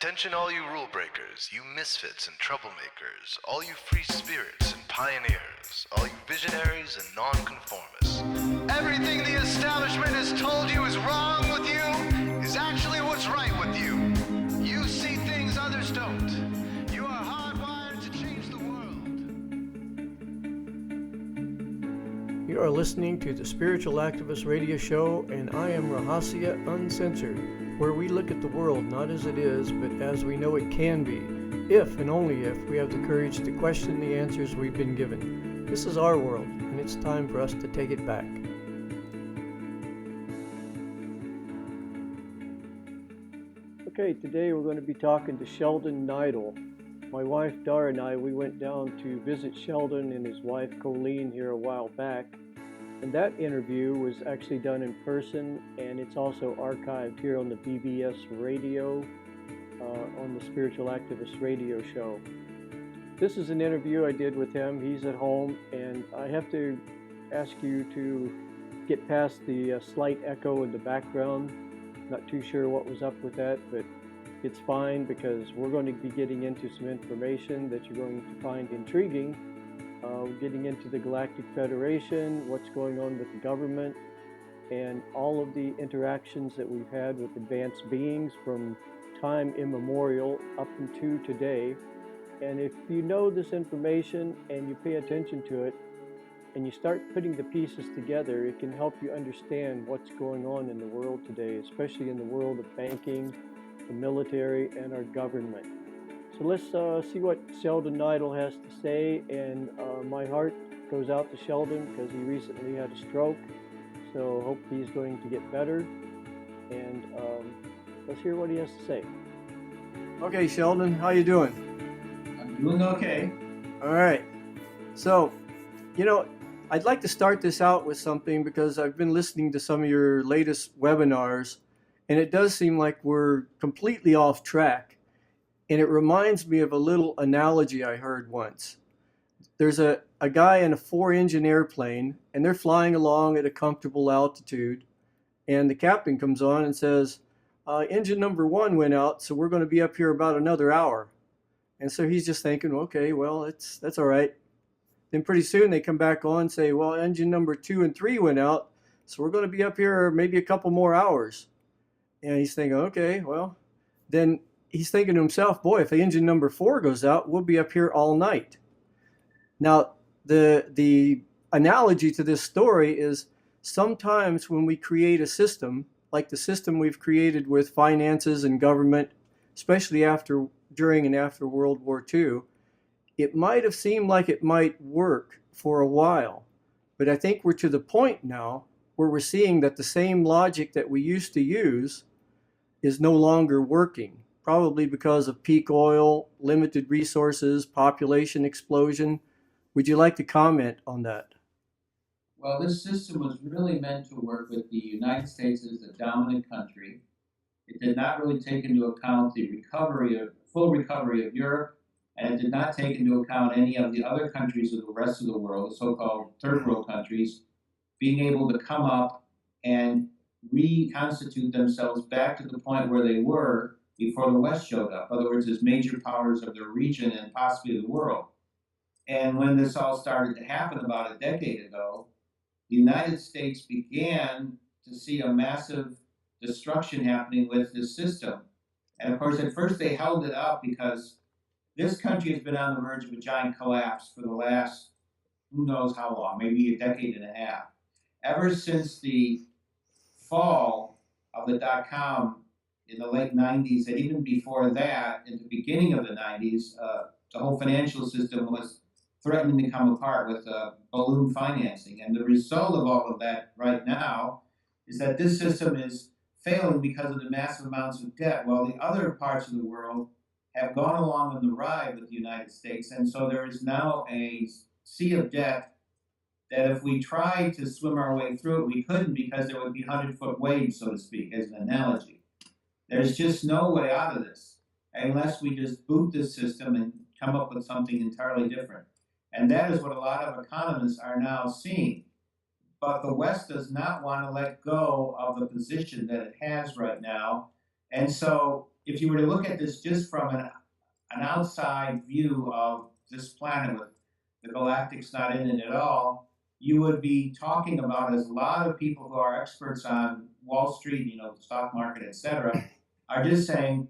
Attention all you rule breakers, you misfits and troublemakers, all you free spirits and pioneers, all you visionaries and nonconformists. Everything the establishment has told you is wrong with you is actually what's right with you. You see things others don't. You are hardwired to change the world. You are listening to the Spiritual Activist Radio Show, and I am Rahasya Uncensored, where we look at the world not as it is, but as we know it can be, if and only if we have the courage to question the answers we've been given. This is our world, and it's time for us to take it back. Okay, today we're going to be talking to Sheldan Nidle. My wife Dara and I, we went down to visit Sheldan and his wife Colleen here a while back. And that interview was actually done in person, and it's also archived here on the BBS radio, on the Spiritual Activist Radio Show. This is an interview I did with him. He's at home, and I have to ask you to get past the slight echo in the background. Not too sure what was up with that, but it's fine because we're going to be getting into some information that you're going to find intriguing. Getting into the Galactic Federation, what's going on with the government, and all of the interactions that we've had with advanced beings from time immemorial up into today. And if you know this information and you pay attention to it, and you start putting the pieces together, it can help you understand what's going on in the world today, especially in the world of banking, the military, and our government. So let's see what Sheldan Nidle has to say, and my heart goes out to Sheldan because he recently had a stroke, so hope he's going to get better, and let's hear what he has to say. Okay, Sheldan, how you doing? I'm doing okay. All right. So, I'd like to start this out with something because I've been listening to some of your latest webinars, and it does seem like we're completely off track. And it reminds me of a little analogy I heard once. There's a guy in a 4-engine airplane, and they're flying along at a comfortable altitude. And the captain comes on and says, engine number 1 went out, so we're going to be up here about another hour. And so he's just thinking, okay, well, that's all right. Then pretty soon they come back on and say, well, engine number 2 and 3 went out, so we're going to be up here maybe a couple more hours. And he's thinking, okay, well, then he's thinking to himself, boy, if engine number 4 goes out, we'll be up here all night. Now, the analogy to this story is sometimes when we create a system, like the system we've created with finances and government, especially during and after World War II, it might have seemed like it might work for a while. But I think we're to the point now where we're seeing that the same logic that we used to use is no longer working. Probably because of peak oil, limited resources, population explosion. Would you like to comment on that? Well, this system was really meant to work with the United States as the dominant country. It did not really take into account the full recovery of Europe, and it did not take into account any of the other countries of the rest of the world, the so-called third world countries, being able to come up and reconstitute themselves back to the point where they were before the West showed up. In other words, as major powers of their region and possibly the world. And when this all started to happen about a decade ago, the United States began to see a massive destruction happening with this system. And of course, at first they held it up because this country has been on the verge of a giant collapse for the last, who knows how long, maybe a decade and a half. Ever since the fall of the dot-com in the late 90s, and even before that, in the beginning of the 90s, the whole financial system was threatening to come apart with balloon financing. And the result of all of that right now is that this system is failing because of the massive amounts of debt, while the other parts of the world have gone along on the ride with the United States. And so there is now a sea of debt that if we tried to swim our way through it, we couldn't, because there would be 100-foot waves, so to speak, as an analogy. There's just no way out of this unless we just boot this system and come up with something entirely different. And that is what a lot of economists are now seeing. But the West does not want to let go of the position that it has right now. And so if you were to look at this just from an outside view of this planet with the galactic's not in it at all, you would be talking about, as a lot of people who are experts on Wall Street, the stock market, etc., are just saying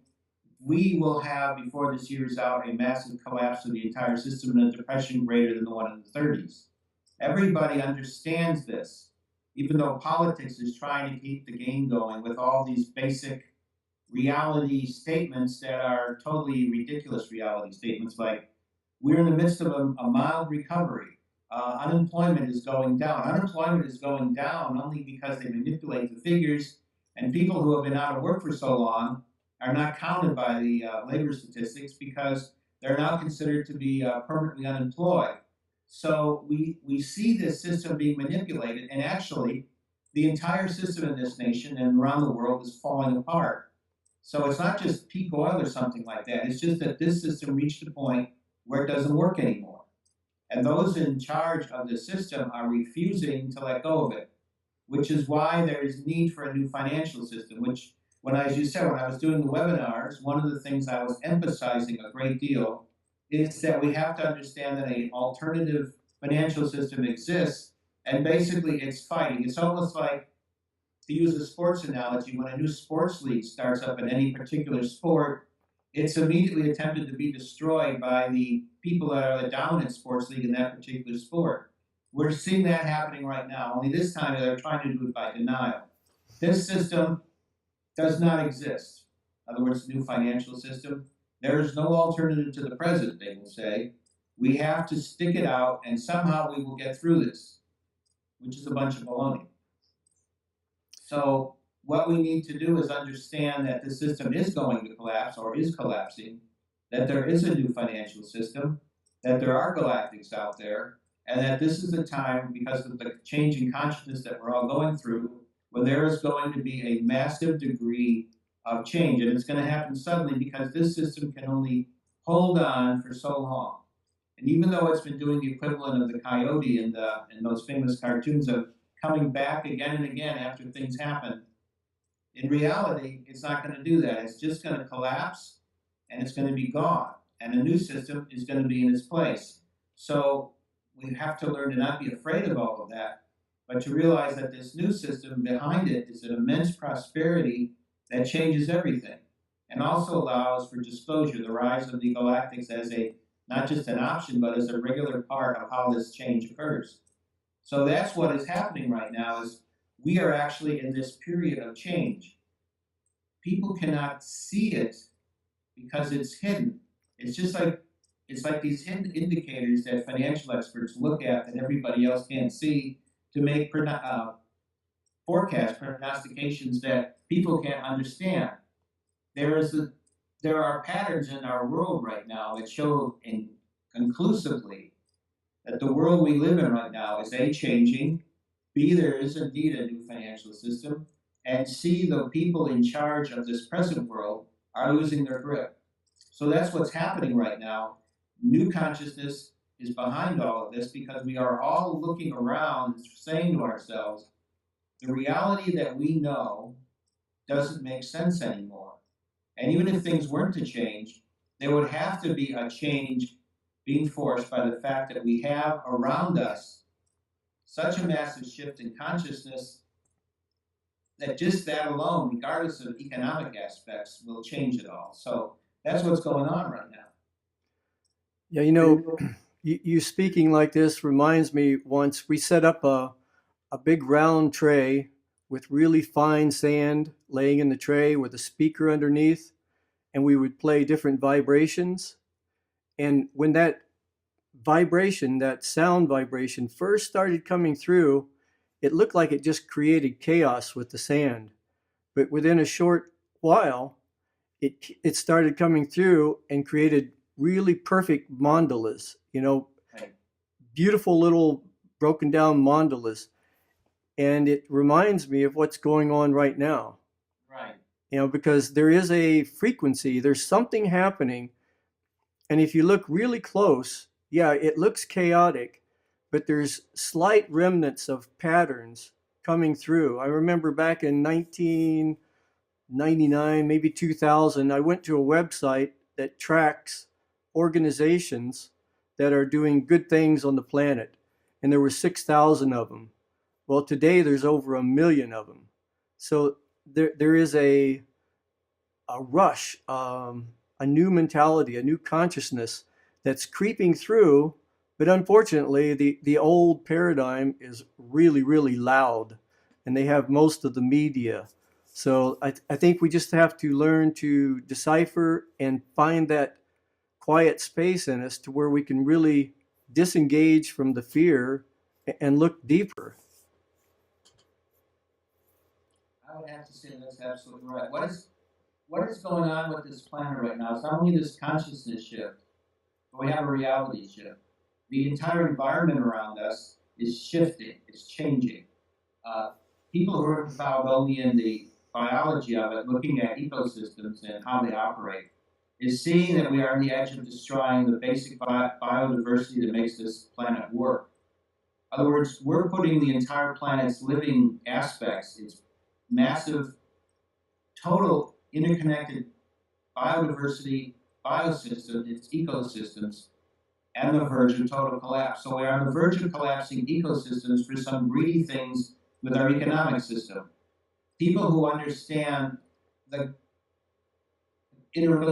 we will have, before this year is out, a massive collapse of the entire system and a depression greater than the one in the 30s. Everybody understands this, even though politics is trying to keep the game going with all these basic reality statements that are totally ridiculous reality statements, like we're in the midst of a mild recovery. Unemployment is going down. Unemployment is going down only because they manipulate the figures, and people who have been out of work for so long are not counted by the labor statistics because they're now considered to be permanently unemployed. So we see this system being manipulated, and actually the entire system in this nation and around the world is falling apart. So it's not just peak oil or something like that. It's just that this system reached a point where it doesn't work anymore. And those in charge of the system are refusing to let go of it, which is why there is need for a new financial system, which, as you said, when I was doing the webinars, one of the things I was emphasizing a great deal is that we have to understand that an alternative financial system exists, and basically it's fighting. It's almost like, to use a sports analogy, when a new sports league starts up in any particular sport, it's immediately attempted to be destroyed by the people that are the dominant sports league in that particular sport. We're seeing that happening right now, only this time they're trying to do it by denial. This system does not exist. In other words, the new financial system. There is no alternative to the present, they will say. We have to stick it out, and somehow we will get through this, which is a bunch of baloney. So what we need to do is understand that the system is going to collapse or is collapsing, that there is a new financial system, that there are galactics out there, and that this is the time, because of the change in consciousness that we're all going through, when there is going to be a massive degree of change. And it's going to happen suddenly because this system can only hold on for so long. And even though it's been doing the equivalent of the coyote in those famous cartoons of coming back again and again after things happen, in reality, it's not going to do that. It's just going to collapse, and it's going to be gone. And a new system is going to be in its place. So we have to learn to not be afraid of all of that, but to realize that this new system behind it is an immense prosperity that changes everything, and also allows for disclosure, the rise of the galactics as not just an option, but as a regular part of how this change occurs. So that's what is happening right now, is we are actually in this period of change. People cannot see it because it's hidden. It's like these hidden indicators that financial experts look at that everybody else can't see to make forecast prognostications that people can't understand. There are patterns in our world right now that show conclusively that the world we live in right now is A, changing, B, there is indeed a new financial system, and C, the people in charge of this present world are losing their grip. So that's what's happening right now. New consciousness is behind all of this because we are all looking around and saying to ourselves, the reality that we know doesn't make sense anymore. And even if things weren't to change, there would have to be a change being forced by the fact that we have around us such a massive shift in consciousness that just that alone, regardless of economic aspects, will change it all. So that's what's going on right now. Yeah, you speaking like this reminds me, once we set up a big round tray with really fine sand laying in the tray with a speaker underneath, and we would play different vibrations. And when that sound vibration first started coming through, it looked like it just created chaos with the sand. But within a short while, it started coming through and created really perfect mandalas, Right. Beautiful little broken down mandalas. And it reminds me of what's going on right now. Right. Because there is a frequency, there's something happening. And if you look really close, yeah, it looks chaotic, but there's slight remnants of patterns coming through. I remember back in 99, maybe 2000, I went to a website that tracks organizations that are doing good things on the planet, and there were 6,000 of them. Well, today there's over 1 million of them. So there is a rush, a new mentality, a new consciousness that's creeping through. But unfortunately, the old paradigm is really, really loud, and they have most of the media. So I think we just have to learn to decipher and find that quiet space in us to where we can really disengage from the fear and look deeper. I would have to say that's absolutely right. What is going on with this planet right now? It's not only this consciousness shift, but we have a reality shift. The entire environment around us is shifting, it's changing. Uh, People who are involved only in the biology of it, looking at ecosystems and how they operate, is seeing that we are on the edge of destroying the basic biodiversity that makes this planet work. In other words, we're putting the entire planet's living aspects, its massive, total interconnected biodiversity, biosystem, its ecosystems, and the verge of total collapse. So we're on the verge of collapsing ecosystems for some greedy things with our economic system. People who understand the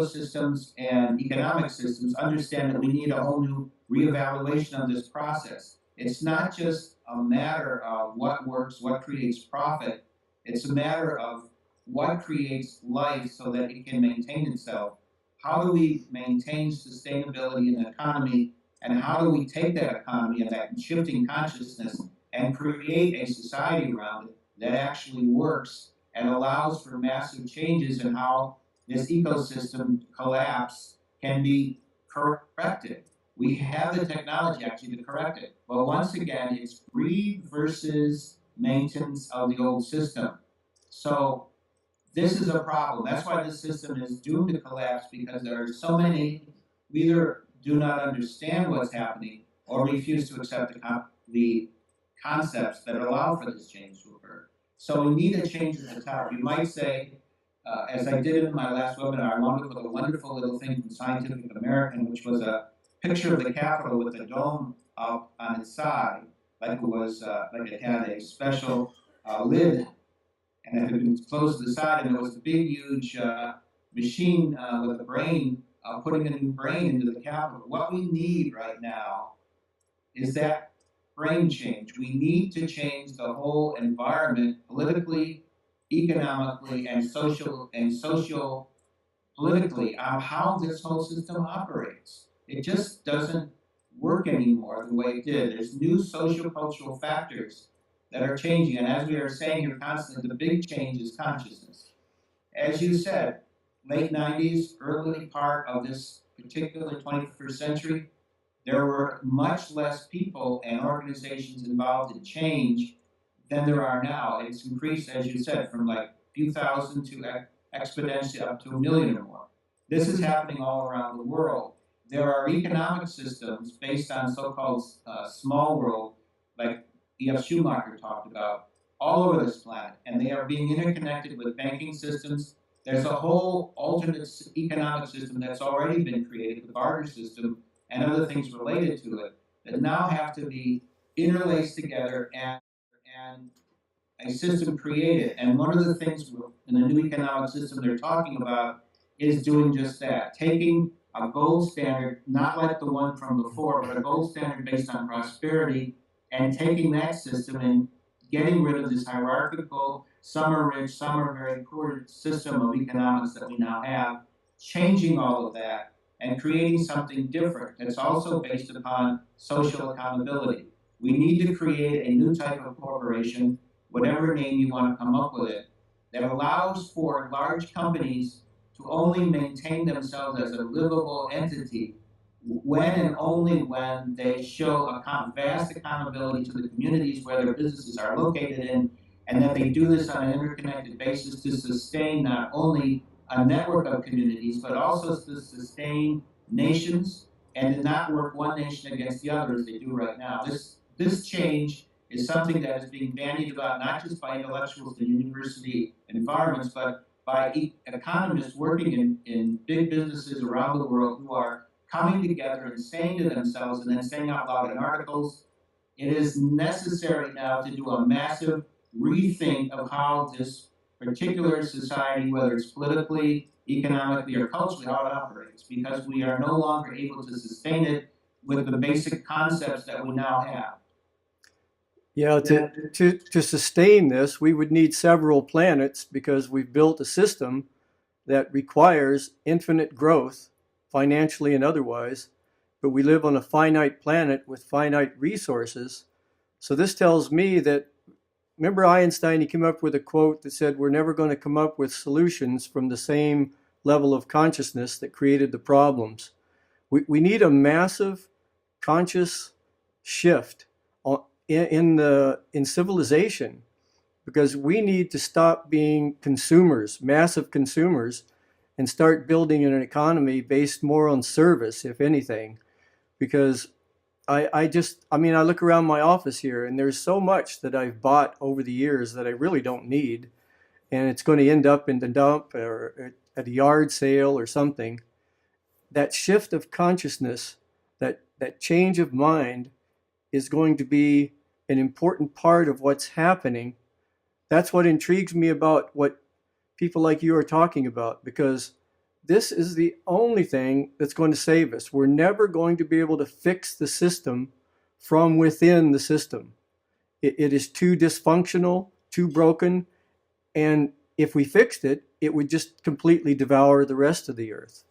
systems and economic systems understand that we need a whole new reevaluation of this process. It's not just a matter of what works, what creates profit. It's a matter of what creates life so that it can maintain itself. How do we maintain sustainability in the economy, and how do we take that economy and that shifting consciousness and create a society around it that actually works and allows for massive changes in how this ecosystem collapse can be corrected. We have the technology actually to correct it. But once again, it's greed versus maintenance of the old system. So this is a problem. That's why this system is doomed to collapse, because there are so many who either do not understand what's happening or refuse to accept the concepts that allow for this change to occur. So we need a change at the top. You might say, as I did in my last webinar, I wanted to put a wonderful little thing from Scientific American, which was a picture of the Capitol with a dome up on its side, like it was, like it had a special lid, and it had been closed to the side, and there was a big, huge machine with a brain, putting a new brain into the Capitol. What we need right now is that brain change. We need to change the whole environment politically, economically, and social politically on how this whole system operates. It just doesn't work anymore the way it did. There's new social cultural factors that are changing, and as we are saying here constantly, the big change is consciousness. As you said, late 90s, early part of this particular 21st century, there were much less people and organizations involved in change than there are now. It's increased, as you said, from like a few thousand to exponentially up to 1 million or more. This is happening all around the world. There are economic systems based on so-called small world, like E.F. Schumacher talked about, all over this planet, and they are being interconnected with banking systems. There's a whole alternate economic system that's already been created, the barter system, and other things related to it, that now have to be interlaced together and a system created. And one of the things in the new economic system they're talking about is doing just that, taking a gold standard, not like the one from before, but a gold standard based on prosperity, and taking that system and getting rid of this hierarchical, some are rich, some are very poor system of economics that we now have, changing all of that and creating something different that's also based upon social accountability. We need to create a new type of corporation, whatever name you want to come up with it, that allows for large companies to only maintain themselves as a livable entity when and only when they show a vast accountability to the communities where their businesses are located in, and that they do this on an interconnected basis to sustain not only a network of communities, but also to sustain nations and to not work one nation against the other as they do right now. This change is something that is being bandied about not just by intellectuals in university environments, but by economists working in big businesses around the world who are coming together and saying to themselves and then saying out loud in articles, it is necessary now to do a massive rethink of how this particular society, whether it's politically, economically, or culturally, how it operates, because we are no longer able to sustain it with the basic concepts that we now have. Yeah, to sustain this, we would need several planets because we've built a system that requires infinite growth, financially and otherwise, but we live on a finite planet with finite resources. So this tells me that, remember Einstein, he came up with a quote that said, we're never going to come up with solutions from the same level of consciousness that created the problems. We need a massive conscious shift in civilization, because we need to stop being consumers, massive consumers, and start building an economy based more on service, if anything. Because I look around my office here and there's so much that I've bought over the years that I really don't need, and it's going to end up in the dump or at a yard sale or something. That shift of consciousness, that change of mind is going to be an important part of what's happening. That's what intrigues me about what people like you are talking about, because this is the only thing that's going to save us. We're never going to be able to fix the system from within the system. It is too dysfunctional, too broken, and if we fixed it, it would just completely devour the rest of the earth.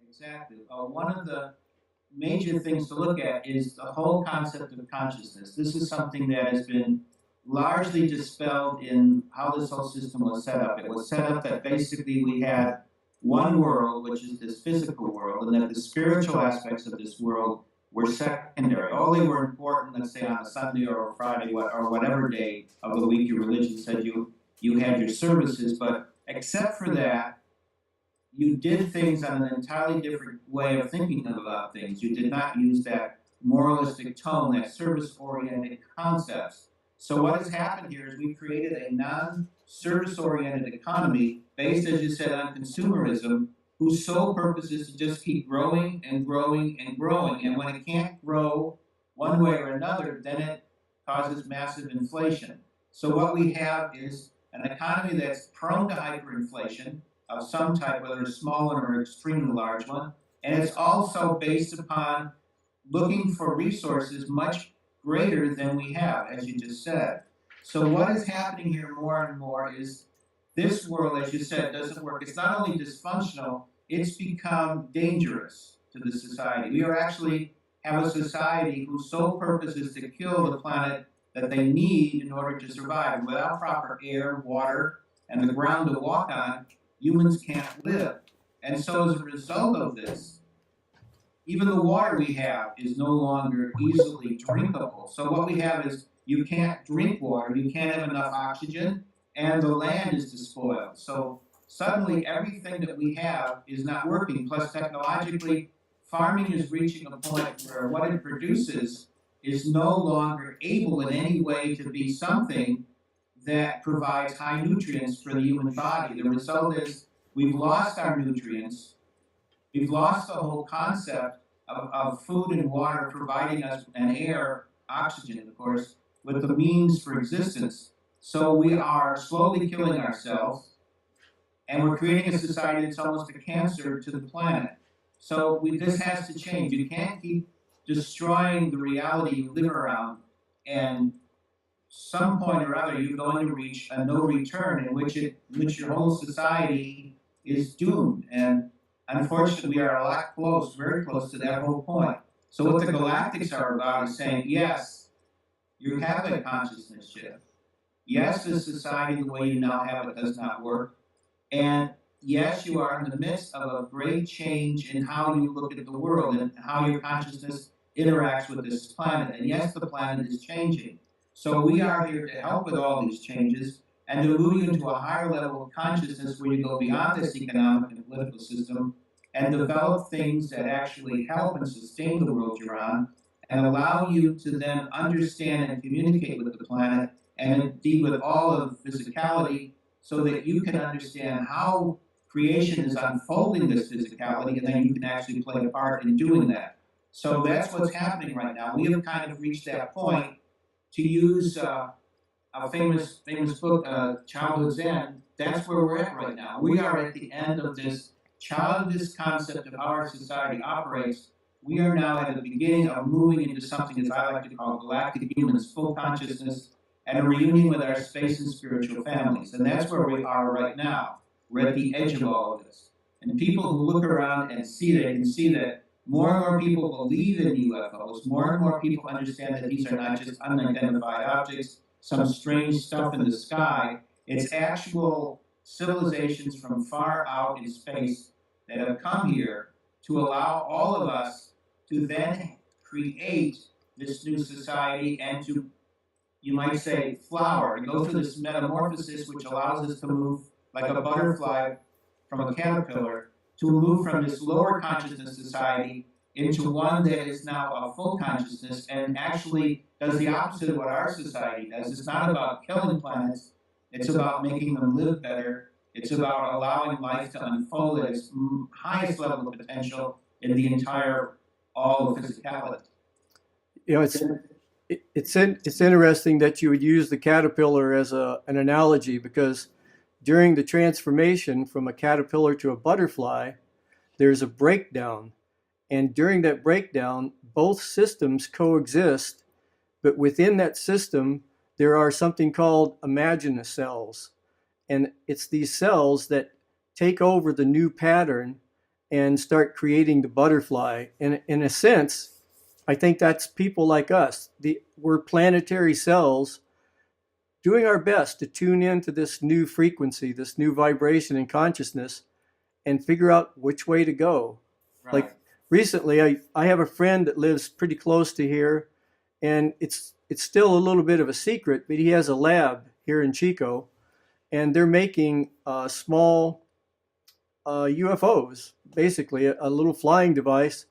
Exactly. One of the major things to look at is the whole concept of consciousness. This is something that has been largely dispelled in how this whole system was set up. It was set up that basically we had one world, which is this physical world, and that the spiritual aspects of this world were secondary. All they were important, let's say on a Sunday or a Friday or whatever day of the week your religion said you had your services, but except for that, you did things on an entirely different way of thinking about things. You did not use that moralistic tone, that service-oriented concepts. So what has happened here is we've created a non-service-oriented economy based, as you said, on consumerism, whose sole purpose is to just keep growing and growing and growing. And when it can't grow one way or another, then it causes massive inflation. So what we have is an economy that's prone to hyperinflation of some type, whether a small one or an extremely large one, and it's also based upon looking for resources much greater than we have, as you just said. So what is happening here more and more is this world, as you said, doesn't work. It's not only dysfunctional, it's become dangerous to the society. We are actually have a society whose sole purpose is to kill the planet that they need in order to survive. Without proper air, water, and the ground to walk on, humans can't live. And so as a result of this, even the water we have is no longer easily drinkable. So what we have is you can't drink water, you can't have enough oxygen, and the land is despoiled. So suddenly everything that we have is not working. Plus technologically, farming is reaching a point where what it produces is no longer able in any way to be something that provides high nutrients for the human body. The result is we've lost our nutrients. We've lost the whole concept of food and water providing us, and air, oxygen, of course, with the means for existence. So we are slowly killing ourselves, and we're creating a society that's almost a cancer to the planet. So this has to change. You can't keep destroying the reality you live around, and some point or other you're going to reach a no return in which your whole society is doomed. And unfortunately, we are a lot close, very close to that whole point. So what the Galactics are about is saying, yes, you have a consciousness shift. Yes, the society the way you now have it does not work. And yes, you are in the midst of a great change in how you look at the world and how your consciousness interacts with this planet. And yes, the planet is changing. So we are here to help with all these changes and to move you into a higher level of consciousness where you go beyond this economic and political system and develop things that actually help and sustain the world you're on and allow you to then understand and communicate with the planet and indeed with all of physicality so that you can understand how creation is unfolding this physicality, and then you can actually play a part in doing that. So that's what's happening right now. We have kind of reached that point, to use a famous book, Childhood Zen. That's where we're at right now. We are at the end of this childish concept of how our society operates. We are now at the beginning of moving into something, as I like to call, galactic humans, full consciousness, and a reunion with our space and spiritual families. And that's where we are right now. We're at the edge of all of this. And people who look around and see that, can see that more and more people believe in UFOs. More and more people understand that these are not just unidentified objects, some strange stuff in the sky. It's actual civilizations from far out in space that have come here to allow all of us to then create this new society and to, you might say, flower, to go through this metamorphosis which allows us to move like a butterfly from a caterpillar, to move from this lower consciousness society into one that is now a full consciousness and actually does the opposite of what our society does. It's not about killing planets, it's about making them live better. It's about allowing life to unfold at its highest level of potential in the entire all of physicality. You know, it's interesting that you would use the caterpillar as an analogy, because during the transformation from a caterpillar to a butterfly, there's a breakdown. And during that breakdown, both systems coexist, but within that system, there are something called imagina cells. And it's these cells that take over the new pattern and start creating the butterfly. And in a sense, I think that's people like us. We're planetary cells doing our best to tune into this new frequency, this new vibration and consciousness, and figure out which way to go. Right. Like recently, I have a friend that lives pretty close to here, and it's still a little bit of a secret, but he has a lab here in Chico, and they're making small UFOs, basically a little flying device,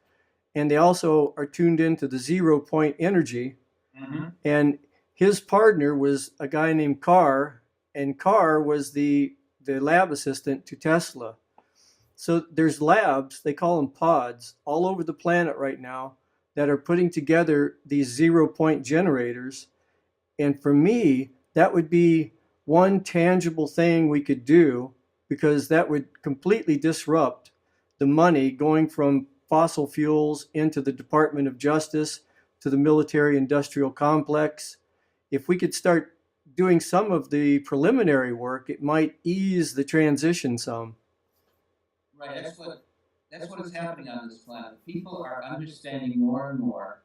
and they also are tuned into the 0 point energy. Mm-hmm. And his partner was a guy named Carr, and Carr was the lab assistant to Tesla. So there's labs, they call them pods, all over the planet right now that are putting together these 0 point generators. And for me, that would be one tangible thing we could do, because that would completely disrupt the money going from fossil fuels into the Department of Justice to the military industrial complex. If we could start doing some of the preliminary work, it might ease the transition some. Right, that's what is happening on this planet. People are understanding more and more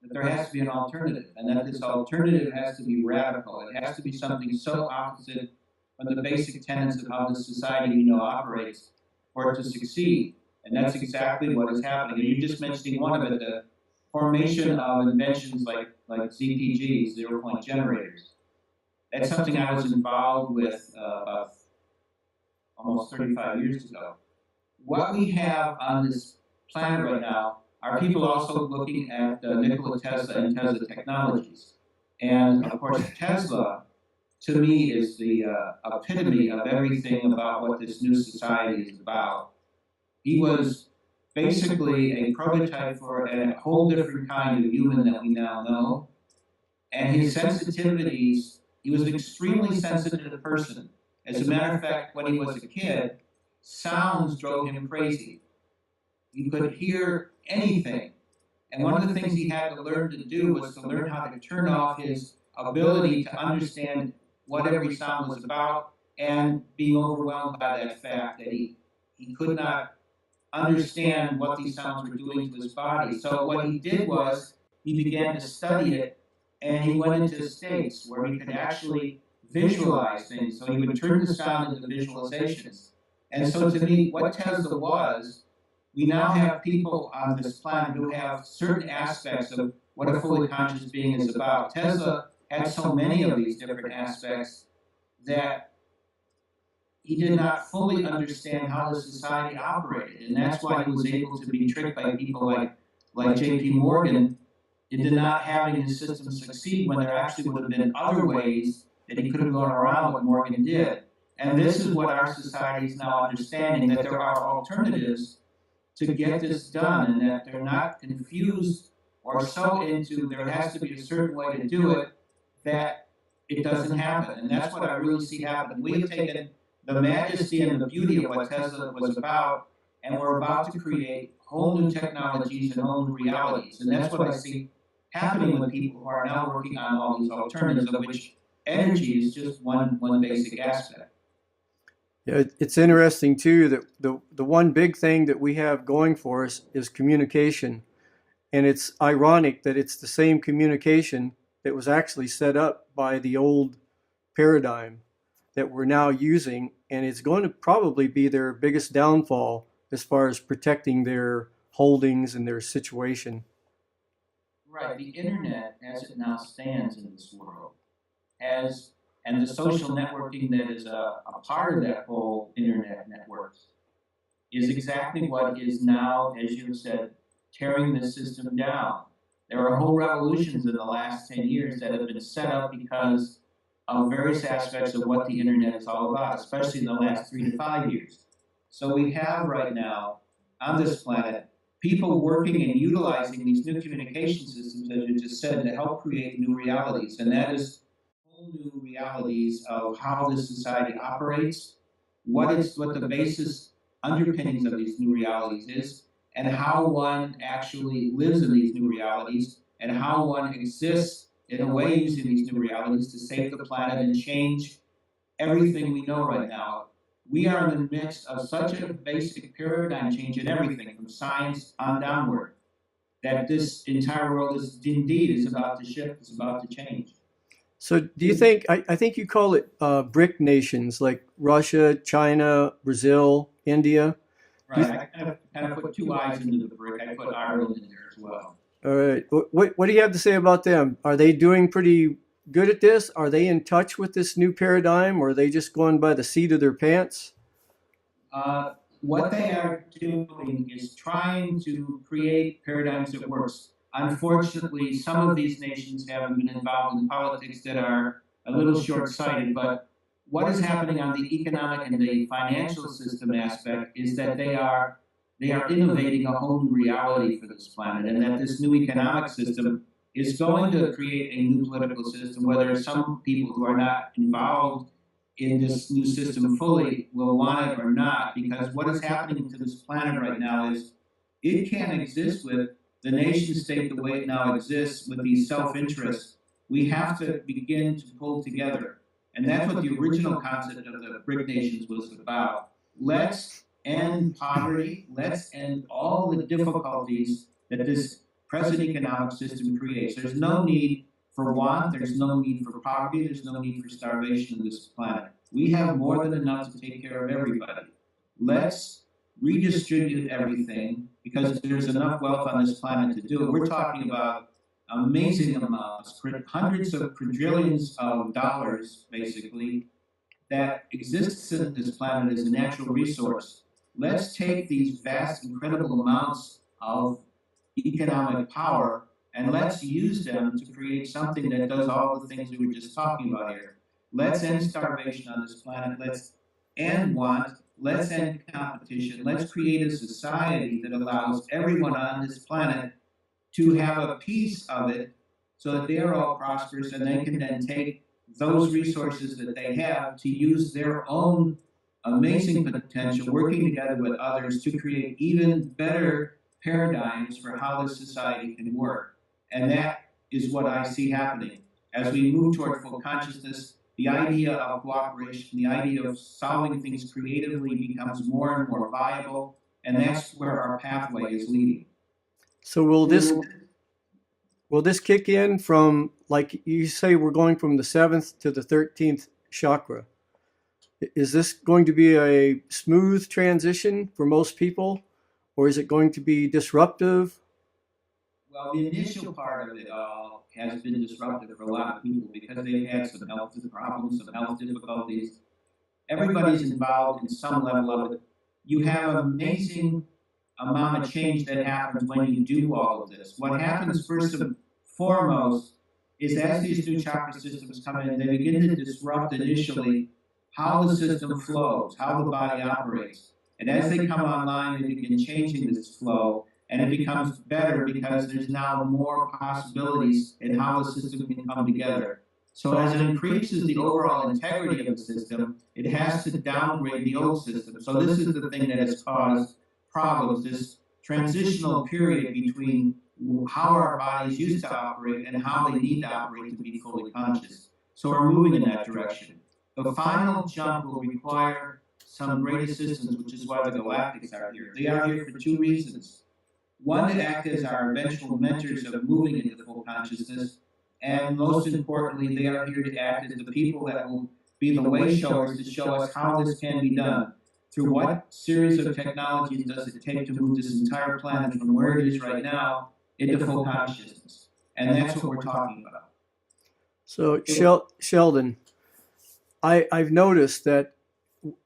that there has to be an alternative, and that this alternative has to be radical. It has to be something so opposite from the basic tenets of how this society we know operates for it to succeed. And that's exactly what is happening. And you're just mentioning one of it, the formation of inventions like ZPGs, 0 point generators. That's something I was involved with about almost 35 years ago. What we have on this planet right now are people also looking at Nikola Tesla and Tesla technologies. And of course, Tesla, to me, is the epitome of everything about what this new society is about. He was basically a prototype for a whole different kind of human that we now know. And his sensitivities, he was an extremely sensitive person. As a matter of fact, when he was a kid, sounds drove him crazy. He could hear anything. And one of the things he had to learn to do was to learn how to turn off his ability to understand what every sound was about, and being overwhelmed by that fact that he could not understand what these sounds were doing to his body. So what he did was he began to study it, and he went into states where he could actually visualize things. So he would turn the sound into visualizations. And so to me, what Tesla was, we now have people on this planet who have certain aspects of what a fully conscious being is about. Tesla had so many of these different aspects that he did not fully understand how the society operated. And that's why he was able to be tricked by people like J.P. Morgan into not having his system succeed, when there actually would have been other ways that he could have gone around what Morgan did. And this is what our society is now understanding, that there are alternatives to get this done, and that they're not confused or so into there has to be a certain way to do it that it doesn't happen. And that's what I really see happen. We have taken the majesty and the beauty of what Tesla was about, and we're about to create whole new technologies and whole new realities. And that's what I see happening with people who are now working on all these alternatives, of which energy is just one basic aspect. Yeah, it's interesting too that the one big thing that we have going for us is communication. And it's ironic that it's the same communication that was actually set up by the old paradigm that we're now using, and it's going to probably be their biggest downfall as far as protecting their holdings and their situation. Right, the internet, as it now stands in this world, has, and the social networking that is a part of that whole internet network, is exactly what is now, as you have said, tearing the system down. There are whole revolutions in the last 10 years that have been set up because of various aspects of what the internet is all about, especially in the last 3 to 5 years. So we have right now, on this planet, people working and utilizing these new communication systems, as you just said, to help create new realities. And that is whole new realities of how this society operates, what the basis underpinnings of these new realities is, and how one actually lives in these new realities, and how one exists in a way using these new realities to save the planet and change everything we know right now. We are in the midst of such a basic paradigm change in everything, from science on downward, that this entire world is about to shift, is about to change. So do you think, I think you call it BRIC nations like Russia, China, Brazil, India? Right, I kind of put two eyes into the BRIC. I put Ireland in there as well. All right. What do you have to say about them? Are they doing pretty good at this? Are they in touch with this new paradigm, or are they just going by the seat of their pants? What they are doing is trying to create paradigms that works. Unfortunately, some of these nations have been involved in politics that are a little short-sighted, but what is happening on the economic and the financial system aspect is that they are innovating a whole new reality for this planet, and that this new economic system is going to create a new political system, whether some people who are not involved in this new system fully will want it or not, because what is happening to this planet right now is it can't exist with the nation state the way it now exists with these self-interests. We have to begin to pull together. And that's what the original concept of the BRIC nations was about. Let's end poverty. Let's end all the difficulties that this present economic system creates. There's no need for want. There's no need for poverty. There's no need for starvation on this planet. We have more than enough to take care of everybody. Let's redistribute everything, because there's enough wealth on this planet to do it. We're talking about amazing amounts, hundreds of quadrillions of dollars, basically, that exists in this planet as a natural resource. Let's take these vast, incredible amounts of economic power and let's use them to create something that does all the things we were just talking about here. Let's end starvation on this planet. Let's end want. Let's end competition. Let's create a society that allows everyone on this planet to have a piece of it so that they're all prosperous, and they can then take those resources that they have to use their own amazing potential, working together with others to create even better paradigms for how this society can work. And that is what I see happening. As we move toward full consciousness, the idea of cooperation, the idea of solving things creatively becomes more and more viable, and that's where our pathway is leading. So will this kick in from, like you say, we're going from the 7th to the 13th chakra? Is this going to be a smooth transition for most people, or is it going to be disruptive? Well, the initial part of it all has been disruptive for a lot of people because they've had some health problems, some health difficulties. Everybody's involved in some level of it. You have an amazing amount of change that happens when you do all of this. What happens first and foremost is as these new chakra systems come in, they begin to disrupt initially how the system flows, how the body operates. And as they come online, they begin changing this flow, and it becomes better because there's now more possibilities in how the system can come together. So as it increases the overall integrity of the system, it has to downgrade the old system. So this is the thing that has caused problems, this transitional period between how our bodies used to operate and how they need to operate to be fully conscious. So we're moving in that direction. The final jump will require some great assistance, which is why the Galactics are here. They are here for two reasons. One, to act as our eventual mentors of moving into full consciousness, and most importantly, they are here to act as the people that will be the way showers to show us how this can be done. Through what series of technologies does it take to move this entire planet from where it is right now into full consciousness? And that's what we're talking about. So, Sheldon, I've noticed that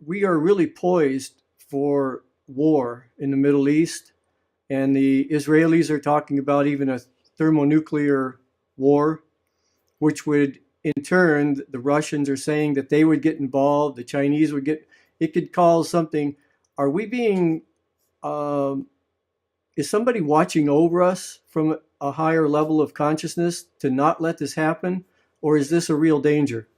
we are really poised for war in the Middle East, and the Israelis are talking about even a thermonuclear war, which would, in turn, the Russians are saying that they would get involved, the Chinese would get, it could cause something. Are we being, is somebody watching over us from a higher level of consciousness to not let this happen, or is this a real danger?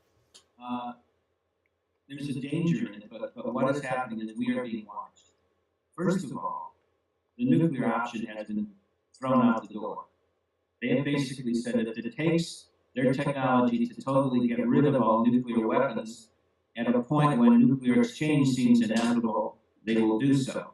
There's a danger in it, but what is happening is we are being watched. First of all, the nuclear option has been thrown out the door. They have basically said that if it takes their technology to totally get rid of all nuclear weapons at a point when nuclear exchange seems inevitable, they will do so.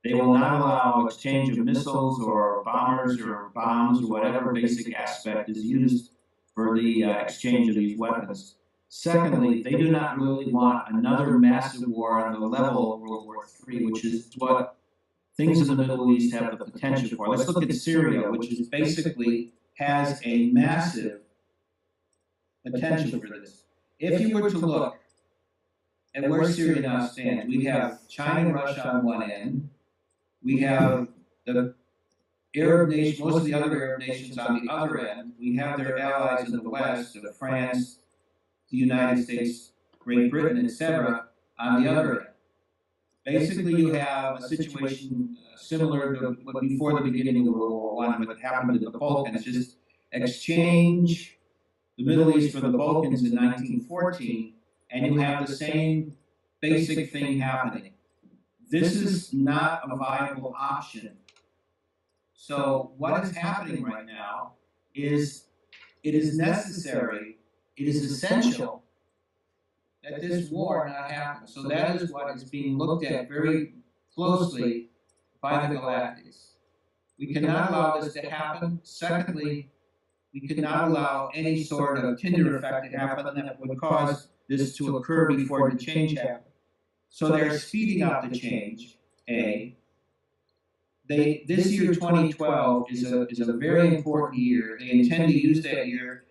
They will not allow exchange of missiles or bombers or bombs or whatever basic aspect is used for the exchange of these weapons. Secondly, they do not really want another massive war on the level of World War III, which is what things in the Middle East have the potential for. Let's look at Syria, which is basically has a massive potential for this. If you were to look at where Syria now stands, we have China and Russia on one end, we have the Arab nations, most of the other Arab nations on the other end, we have their allies in the West, France, the United States, Great Britain, etc., on the other end. Basically, you have a situation similar to what before the beginning of World War I, what happened to the Balkans, just exchange the Middle East for the Balkans in 1914, and you have the same basic thing happening. This is not a viable option. So what is happening right now is it is necessary, it is essential that this war not happen. So that is what is being looked at very closely by the Galactics. We cannot allow this to happen. Secondly, we cannot allow any sort of Tinder effect to happen that would cause this to occur before the change happens. So they're speeding up the change, A. This year, 2012, is a very important year. They intend to use that year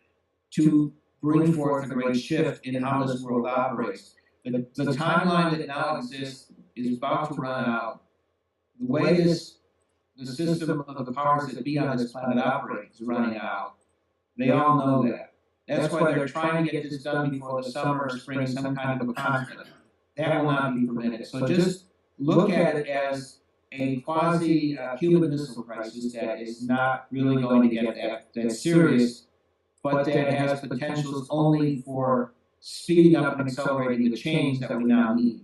to bring forth a great shift in how this world operates. The timeline that now exists is about to run out. The way the system of the powers that be on this planet operates is running out. They all know that. That's why they're trying to get this done before the summer or spring, some kind of a conflict. That will not be permitted. So just look at it as a quasi-Cuban Missile Crisis that is not really going to get that serious, but that has potentials only for speeding up and accelerating the change that we now need.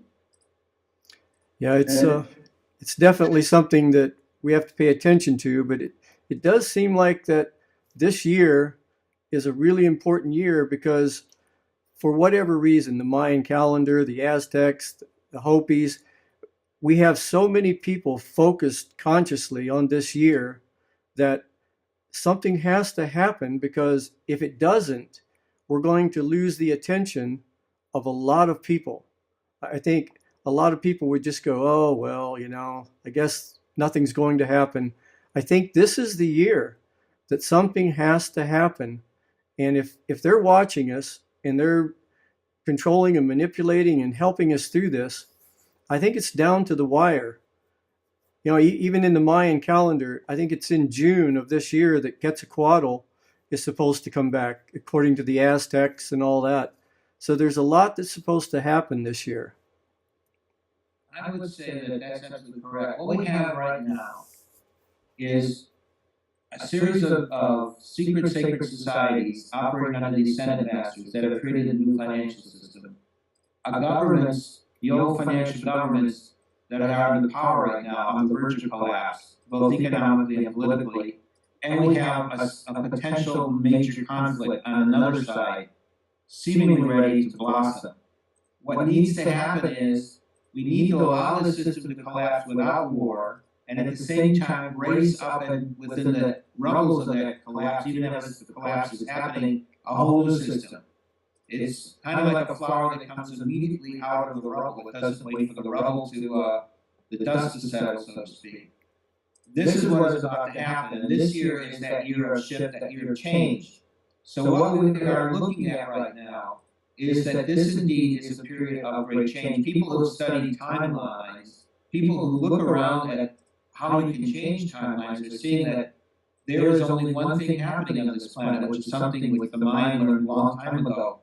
Yeah, it's definitely something that we have to pay attention to, but it does seem like that this year is a really important year because for whatever reason, the Mayan calendar, the Aztecs, the Hopis, we have so many people focused consciously on this year that something has to happen, because if it doesn't, we're going to lose the attention of a lot of people. I think a lot of people would just go, oh, well, I guess nothing's going to happen. I think this is the year that something has to happen. And if they're watching us and they're controlling and manipulating and helping us through this, I think it's down to the wire. Even in the Mayan calendar, I think it's in June of this year that Quetzalcoatl is supposed to come back, according to the Aztecs and all that. So there's a lot that's supposed to happen this year. I would say that that's absolutely correct. What we have right now is a series of secret sacred societies operating under these Senate masters that have created a new financial system. Governments, the old financial governments that are in power right now, on the verge of collapse, both economically and politically. And we have a potential major conflict on another side, seemingly ready to blossom. What needs to happen is we need to allow the system to collapse without war, and at the same time raise up and within the rubbles of that collapse, even as the collapse is happening, a whole new system. It's kind of like a flower that comes immediately out of the rubble. It doesn't wait for the rubble to the dust to settle, so to speak. This is what is about to happen, and this year is that year of shift, that year of change. So what we are looking at right now is that this indeed is a period of great change. People who study timelines, people who look around at how you can change timelines, are seeing that there is only one thing happening on this planet, which is something which the mind learned a long time ago.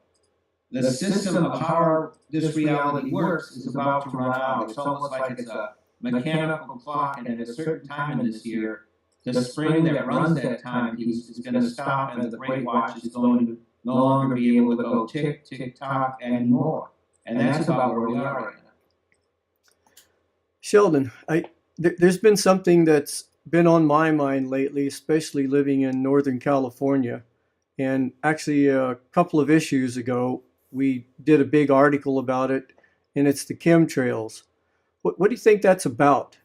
The system of how this reality works is about to run out. It's almost like it's a mechanical clock, and at a certain time in this year, the spring that runs that timepiece is going to stop, and the great watch is going to no longer be able to go tick, tick, tock anymore. And that's about where we are right now. Sheldon, there's been something that's been on my mind lately, especially living in Northern California. And actually, a couple of issues ago, we did a big article about it, and it's the chemtrails. What do you think that's about?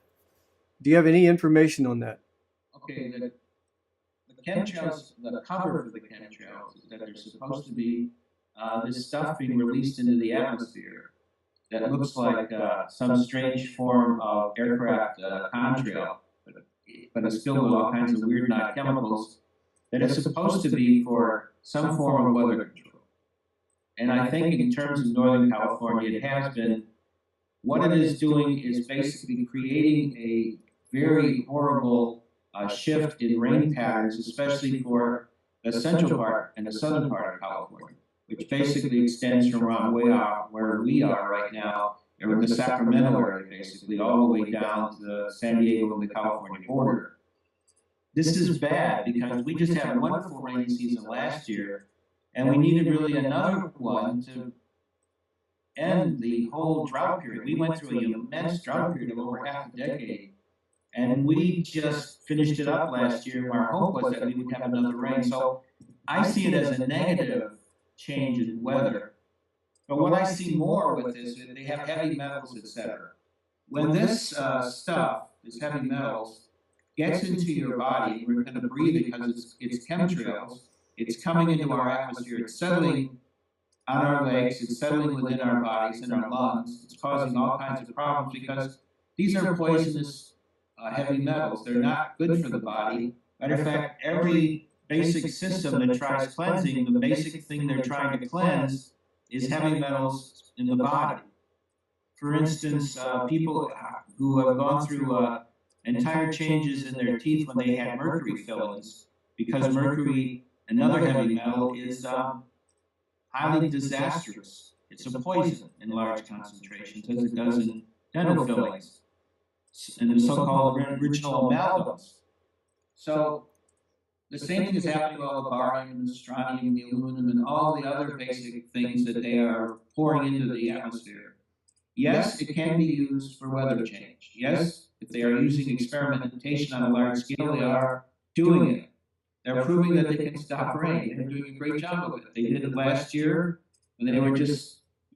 Do you have any information on that? Okay, the chemtrails, the cover for the chemtrails is that there's supposed to be this stuff being released into the atmosphere that looks like some strange form of aircraft contrail, but it's filled with all kinds of weird chemicals that is supposed to be for some form of weather control. And I think in terms of Northern California, it has been. What it is doing is basically creating a very horrible shift in rain patterns, especially for the central part and the southern part of California, which basically extends from around way out where we are right now, or the Sacramento area, basically, all the way down to the San Diego and the California border. This is bad because we just had a wonderful rainy season last year, and we needed really another one to end the whole drought period. We went through an immense drought period of over half a decade, and we just finished it up last year. Our hope was that we would have another rain. So I see it as a negative change in weather. But what I see more with this is they have heavy metals, etc. When this stuff, this heavy metals, gets into your body, we're going to breathe it because it's chemtrails. It's coming into our atmosphere. It's settling on our legs, it's settling within our bodies and our lungs. It's causing all kinds of problems because these are poisonous heavy metals. They're not good for the body. Matter of fact, every basic system that tries cleansing, the basic thing they're trying to cleanse is heavy metals in the body. For instance, people who have gone through entire changes in their teeth when they had mercury fillings, because mercury, another heavy metal, is highly disastrous. It's a poison in large concentrations, as it does in dental fillings and the so-called original amalgams. So the same thing is happening with all the barium, the strontium, the aluminum, and all the other basic things that they are pouring into the atmosphere. Yes, it can be used for weather change. Yes, if they are using experimentation on a large scale, they are doing it. They're proving that they can stop rain. They're doing a great job of it. They did it last year, and they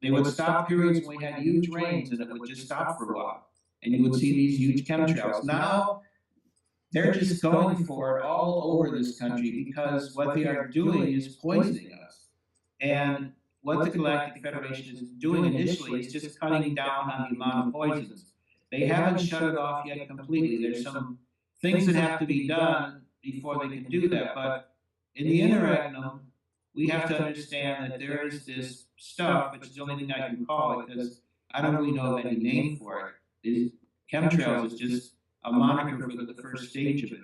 would stop periods when we had huge rains, and it would just stop for a while. And you would see these huge chemtrails. Now, they're just going for it all over this country because what they are doing is poisoning us. And what the Galactic Federation is doing initially is just cutting down on the amount of poisons. They haven't shut it off yet completely. There's some things that have to be done before they can do that. But in the interregnum, we have to understand that there is this stuff, which is the only thing I can call it, because I don't really know of any name for it. Chemtrails is just a moniker for the first stage of it.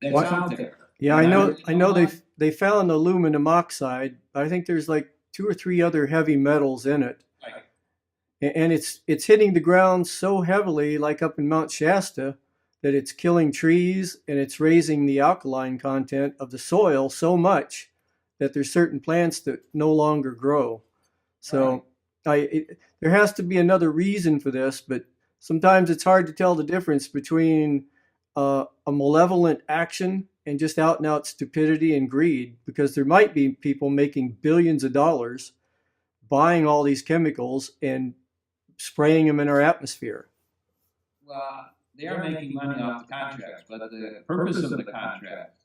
That's out there. Yeah, I know. They found aluminum oxide. I think there's like 2 or 3 other heavy metals in it. Right. And it's hitting the ground so heavily, like up in Mount Shasta, that it's killing trees and it's raising the alkaline content of the soil so much that there's certain plants that no longer grow. So there has to be another reason for this, but sometimes it's hard to tell the difference between a malevolent action and just out and out stupidity and greed, because there might be people making billions of dollars buying all these chemicals and spraying them in our atmosphere. Well, they are making money off the contracts, but the purpose of the contract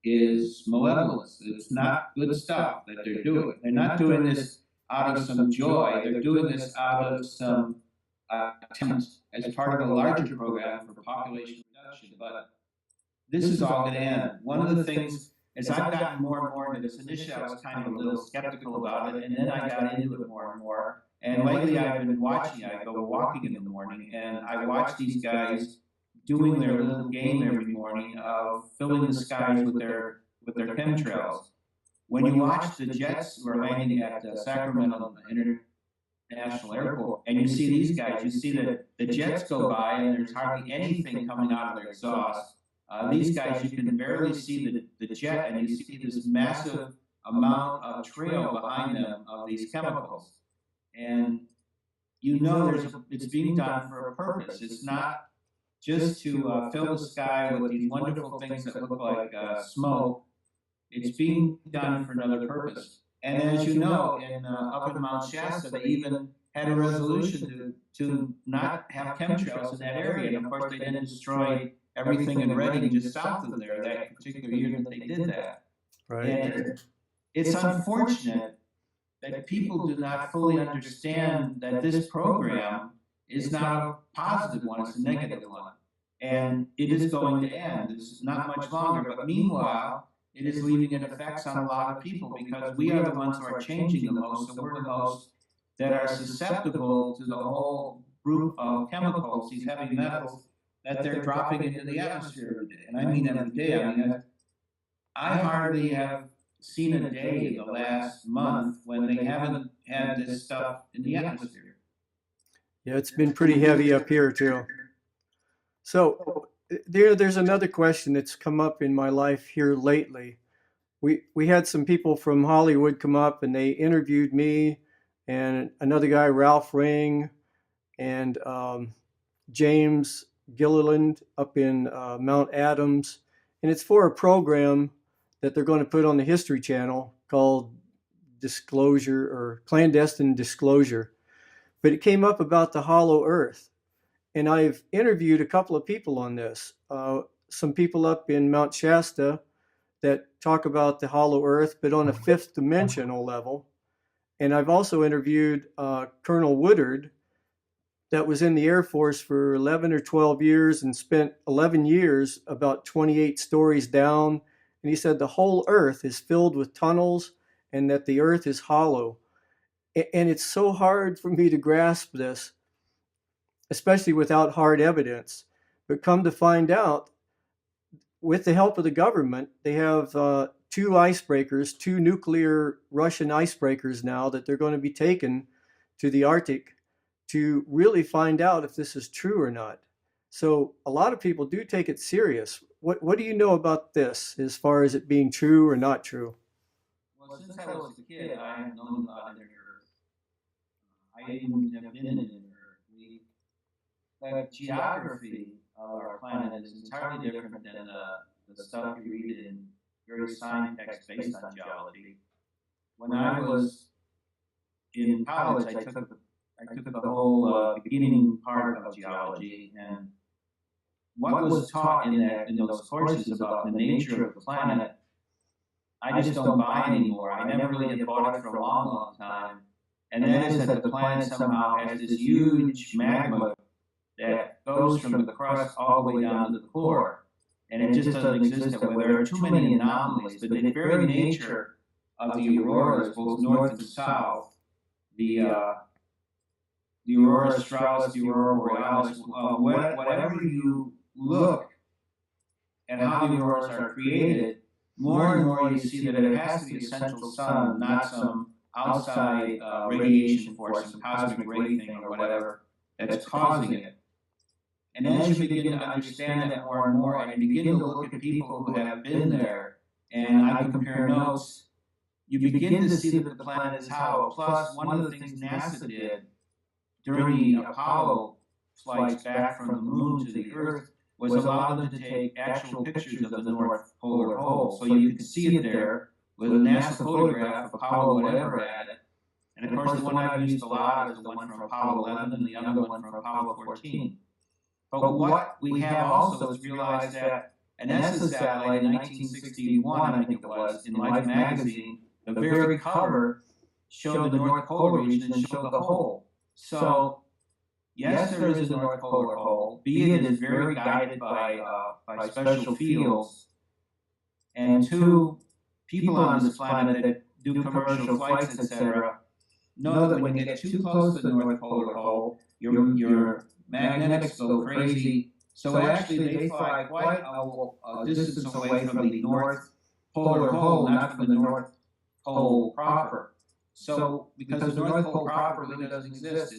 is malevolence. It's not good stuff that they're doing. They're not doing this out of some joy. They're doing this out of some attempt as part of a larger program for population reduction. But this is all going to end. One of the things, as I've gotten more and more into this, initially I was kind of a little skeptical about it, and then I got into it more and more. And lately I've been watching, I go walking in the morning, and I watch these guys doing their little game every morning of filling the skies with their chemtrails. When you watch the jets who are landing at Sacramento International Airport, and you see these guys, you see that the jets go by and there's hardly anything coming out of their exhaust. These guys, you can barely see the jet, and you see this massive amount of trail behind them of these chemicals. And you know it's being done for a purpose. It's not just to fill the sky with these wonderful things that look like smoke. It's being done for another purpose. And as you know, up in Mount Shasta, they even had a resolution to not have chemtrails in that area. And of course, they then destroyed everything in Redding just south of there that particular year that they did that. Right. And it's unfortunate that people do not fully understand that this program is not a positive one, it's a negative one. And it is going to end. It's not much longer. But meanwhile, it is leaving an effects on a lot of people, because we are the ones who are changing the most, so we're the most that are susceptible to the whole group of chemicals, these heavy metals, that they're dropping into the atmosphere every day. And I mean every day. I mean, I hardly have seen a day in the last month when they haven't had this stuff in the atmosphere. Yeah, it's been pretty heavy up here too. So there's another question that's come up in my life here lately. We had some people from Hollywood come up and they interviewed me and another guy, Ralph Ring, and James Gilliland up in Mount Adams. And it's for a program that they're going to put on the History Channel called Disclosure or Clandestine Disclosure. But it came up about the hollow earth. And I've interviewed a couple of people on this. Some people up in Mount Shasta that talk about the hollow earth, but on a fifth dimensional level. And I've also interviewed Colonel Woodard, that was in the Air Force for 11 or 12 years and spent 11 years about 28 stories down. And he said the whole earth is filled with tunnels and that the earth is hollow. And it's so hard for me to grasp this, especially without hard evidence. But come to find out, with the help of the government, they have 2 icebreakers, 2 nuclear Russian icebreakers now that they're going to be taken to the Arctic to really find out if this is true or not. So a lot of people do take it serious. What do you know about this as far as it being true or not true? Well, since I was a kid, I have known about inner Earth. I even have been in inner Earth. The geography of our planet is entirely different than the stuff you read in various science texts based on geology. When I was in college, I took the whole beginning part of geology, and what was taught in those courses about the nature of the planet, I just don't buy anymore. I never really had bought it for a long, long time. And that is that the planet somehow has this huge magma that goes from the crust all the way down to the core. And it just doesn't exist that way. There are too many anomalies, but the very nature of the auroras, both north and south, the aurora australis, the aurora borealis, whatever you look at how the auroras are created, more and more you see that it has to be a central sun, not some outside radiation force, some cosmic ray thing or whatever that's causing it. And as you begin to understand that more and more, and you begin to look at people who have been there, and I compare notes, you begin to see that the planet is hollow. Plus, one of the things NASA did during the Apollo flights back from the moon to the Earth was allow them to take actual pictures of the North Polar Hole. So you can see it there with a NASA photograph, Apollo whatever at it. And of course, the one I've used a lot is the one from Apollo 11 and the other one from Apollo 14. But what we have also is realized that an ESA satellite in 1961, I think it was, in Life magazine, the very cover showed the North Polar region and showed the hole. So, yes, there is a North Polar hole, B, it is very guided by special fields, and two, people on this planet that do commercial flights, etc., know that when you get too close to the North Polar hole, your magnetics go crazy. So actually, they fly quite a distance away from the North Polar hole, not from the North Pole proper. So, because the North Pole proper really doesn't exist,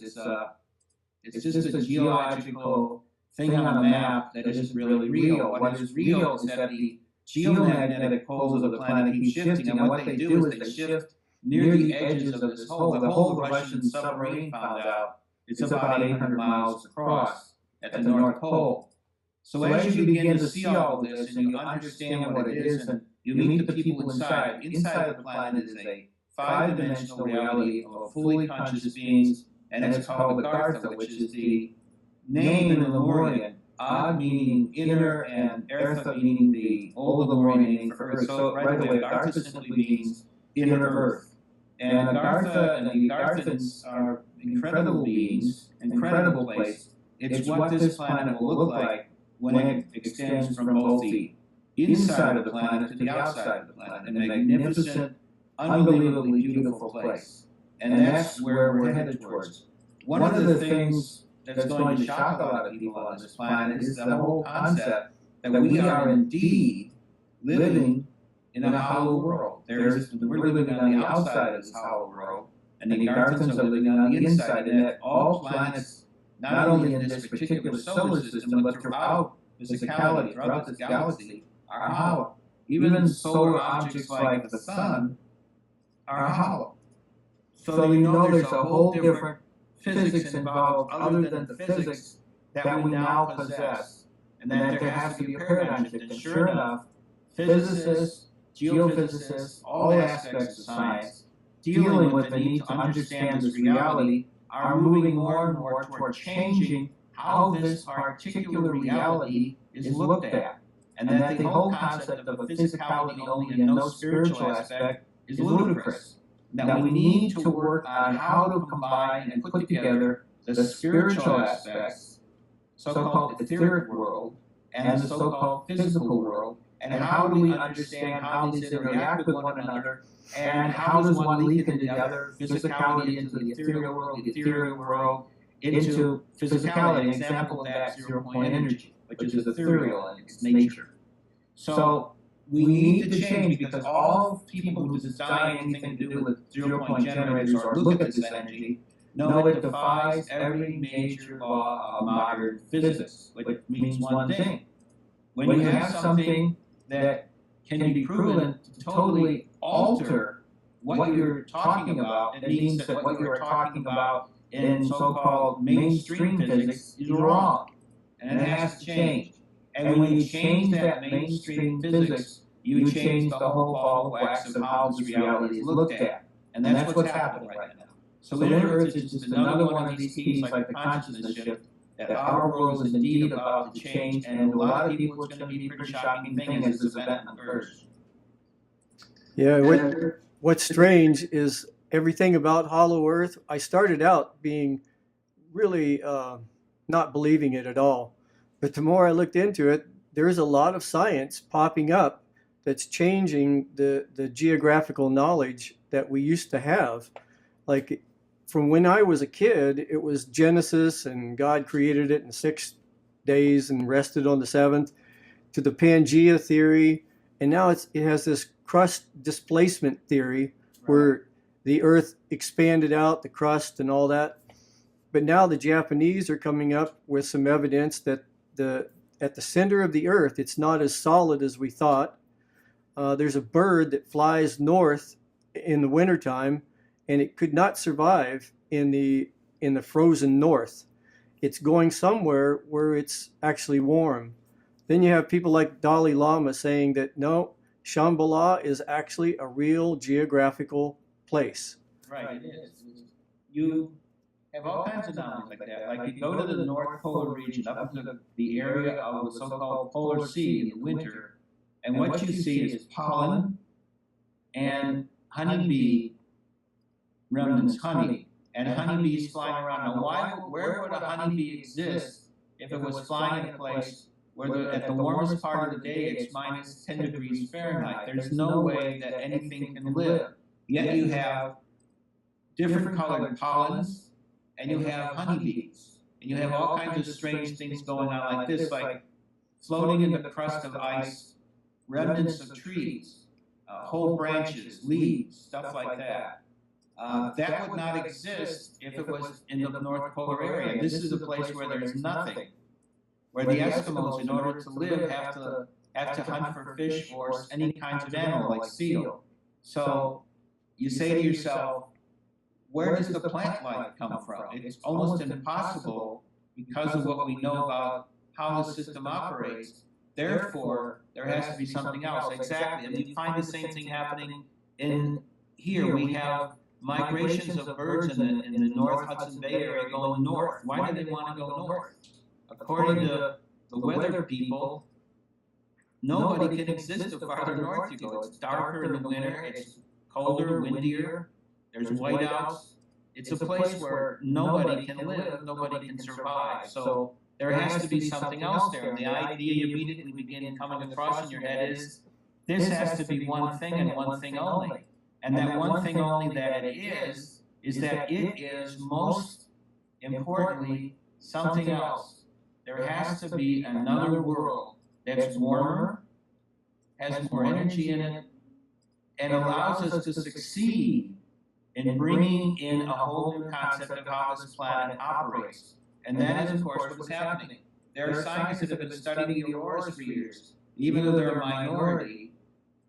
it's just a geological thing on a map that isn't really real. What is real is that the geomagnetic poles of the planet keep shifting, and what they do is they shift near the edges of this hole. The whole Russian submarine found out it's about 800 miles across at the North Pole. So as you begin to see all of this and you understand what it is and you meet the people inside of the planet is a five-dimensional reality of fully conscious beings, and it's called the Gartha, which is the name in Lemurian, Ad meaning inner and Ertha meaning the old Lemurian name for Earth. So right away, Gartha simply means inner Earth. And Gartha and the Garthans are incredible beings, incredible place. It's what this planet will look like when it extends from both the inside of the planet to the outside of the planet. A magnificent, unbelievably beautiful place. And that's where we're headed towards. One of the things that's going to shock a lot of people on this planet is the whole concept that we are indeed living in a hollow world. We're living on the outside of this hollow world, and the Garthans are living on the inside, and that all planets, not only in this particular solar system, but throughout physicality, throughout this galaxy, are hollow. Even solar objects like the sun are hollow. So you know there's a whole different physics involved other than the physics that we now possess, and that there has to be a paradigm shift. And sure enough, physicists, geophysicists, all aspects of science dealing with the need to understand this reality are moving more and more toward changing how this particular reality is looked at. And that the whole concept of a physicality only and no spiritual aspect is ludicrous. That we need to work on how to combine and put together the spiritual aspects, so-called etheric world, and the so-called physical world, and how do we understand how these interact with one another, and how does one leak into the other, physicality into the ethereal world into physicality. An example of that is zero-point energy, which is ethereal in its nature. So we need to change, because all people who design anything to do with zero-point generators or look at this energy know it defies every major law of modern physics, which means one thing. When you have something that can be proven to totally alter what you're talking about, it means that what you're talking about in so-called mainstream physics is wrong, and it has to change. And when you change that mainstream physics, you change the whole ball of wax of how this reality is looked at. And that's what's happening right now. So inner Earth is just another one of these keys, like the consciousness shift, that our world is indeed about to change, and a lot of people it's going to be a pretty shocking thing as this event occurs. Yeah, what's strange is everything about Hollow Earth. I started out being really not believing it at all. But the more I looked into it, there's a lot of science popping up that's changing the geographical knowledge that we used to have. Like from when I was a kid, it was Genesis and God created it in 6 days and rested on the seventh, to the Pangea theory. And now it has this crust displacement theory where the Earth expanded out, the crust and all that. But now the Japanese are coming up with some evidence that at the center of the Earth, it's not as solid as we thought. There's a bird that flies north in the wintertime, and it could not survive in the frozen north. It's going somewhere where it's actually warm. Then you have people like Dalai Lama saying that no, Shambhala is actually a real geographical place. Right, it is. You have all kinds of knowledge like that. Like you go to the North Polar region, up into the area of the so-called Polar Sea in the winter, and what you see is pollen and honeybee remnants, honey, and honeybees flying around. Now, where would a honeybee exist if it was flying in a place where at the warmest part of the day it's minus 10 degrees Fahrenheit? There's no way that anything can live. Yet you have different colored pollens, and you have honeybees, and you have all kinds of strange things going on like this, like floating in the crust of ice, remnants of trees, whole branches, leaves, stuff like that. That would not exist if it was in the North Polar area. This is a place where there's nothing, where the Eskimos, in order to live, have to hunt for fish or any kinds of animal like seal. So you say to yourself, where does the plant life come from? It's almost impossible because of what we know about how the system operates. Therefore, there has to be something else. Exactly. And you find the same thing happening in here. We have migrations of birds in the North Hudson Bay area going north. Why do they want to go north? According to the weather people, nobody can exist the farther north you go. It's darker in the winter, it's colder, windier. There's whiteouts. It's a place where nobody can live, nobody can survive. So there has to be something else there. And the idea you immediately begin coming across in your head is this has to be one thing and one thing only. And that one thing only that it is that it is most importantly something else. There has to be another world that's warmer, has more energy in it, and allows us to succeed in bringing in a whole new concept of how this planet operates. And that is, of course, what's happening. There are scientists that have been studying the auroras for years. Even though they're a minority,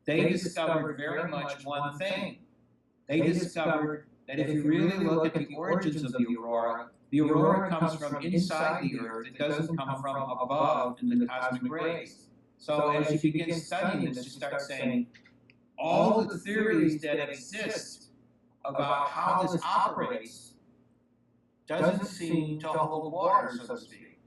they discovered very much one thing. They discovered that if you really look at the origins of the aurora comes from inside the Earth. It doesn't come from above in the cosmic rays. So as you begin studying this, you start saying, all the theories that exist about how this operates doesn't seem to hold water, so to speak.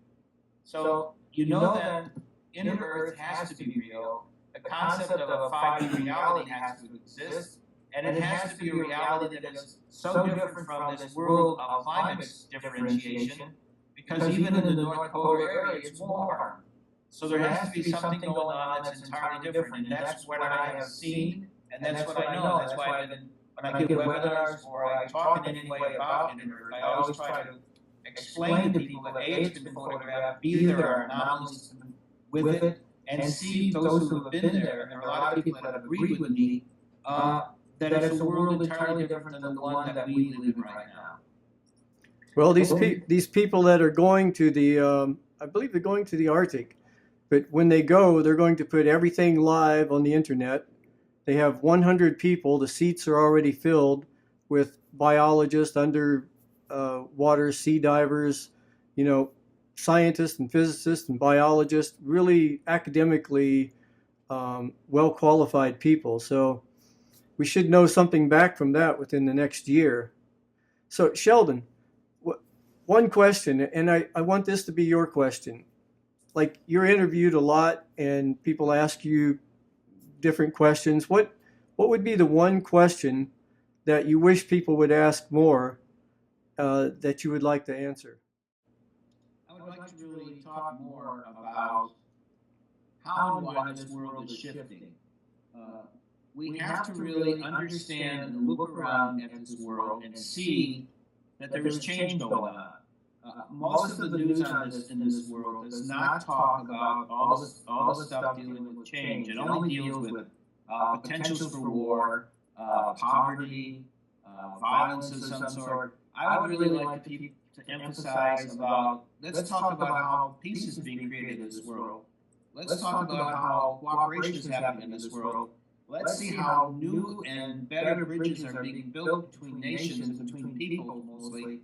So you know that inner Earth has to be real. The concept of a 5D reality has to exist, and it has to be a reality that is so different from this world of climate differentiation, because even in the North Polar area, it's warm. So there has to be something going on that's entirely different, and that's what I have seen, and that's what I know. That's why when I give webinars or I talk in any way about inner Earth, I always try to explain to people that A, it's been photographed, B, there are anomalies with it, and C, those who have been there, and there are a lot of people that have agreed with me, that it's a world entirely different than the one that we live in right now. Well, these people that are going to the, I believe they're going to the Arctic, but when they go, they're going to put everything live on the internet. They have 100 people. The seats are already filled with biologists, underwater sea divers, scientists and physicists and biologists, really academically well-qualified people. So we should know something back from that within the next year. So Sheldan, one question, and I want this to be your question. Like, you're interviewed a lot and people ask you different questions. What would be the one question that you wish people would ask more that you would like to answer? I would like to really talk more about how and why this world is shifting. We have to really understand and look around at this world and see that there is change going on. Most of the news in this world does not talk about all the stuff dealing with change. It only deals with potentials for war, poverty, violence of some sort. I would really like to emphasize about, let's talk about how peace is being created in this world. Let's talk about how cooperation is happening in this world. Let's see how new and better bridges are being built between nations, between people mostly,